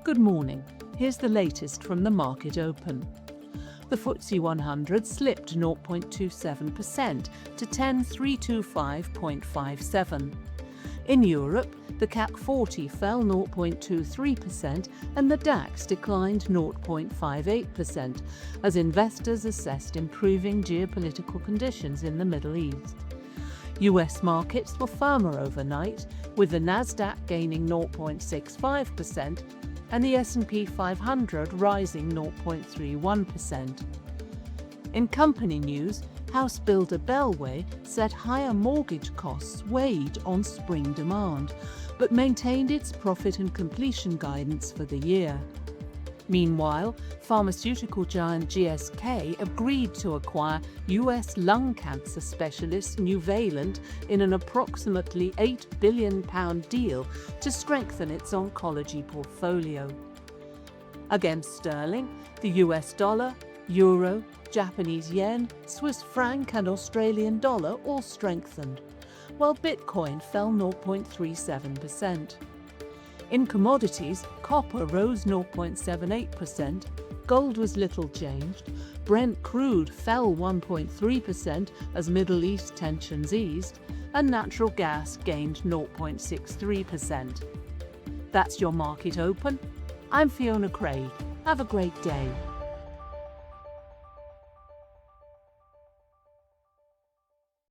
Good morning. Here's the latest from the market open. The FTSE100 slipped 0.27% to 10,325.57. In Europe, the CAC 40 fell 0.23% and the DAX declined 0.58% as investors assessed improving geopolitical conditions in the Middle East. US markets were firmer overnight, with the Nasdaq gaining 0.65% and the S&P 500 rising 0.31%. In company news, house builder Bellway said higher mortgage costs weighed on spring demand, but maintained its profit and completion guidance for the year. Meanwhile, pharmaceutical giant GSK agreed to acquire US lung cancer specialist Nuvalent in an approximately £8 billion deal to strengthen its oncology portfolio. Against sterling, the US dollar, euro, Japanese yen, Swiss franc and Australian dollar all strengthened, while Bitcoin fell 0.37%. In commodities, copper rose 0.78%, gold was little changed, Brent crude fell 1.3% as Middle East tensions eased, and natural gas gained 0.63%. That's your market open. I'm Fiona Craig. Have a great day.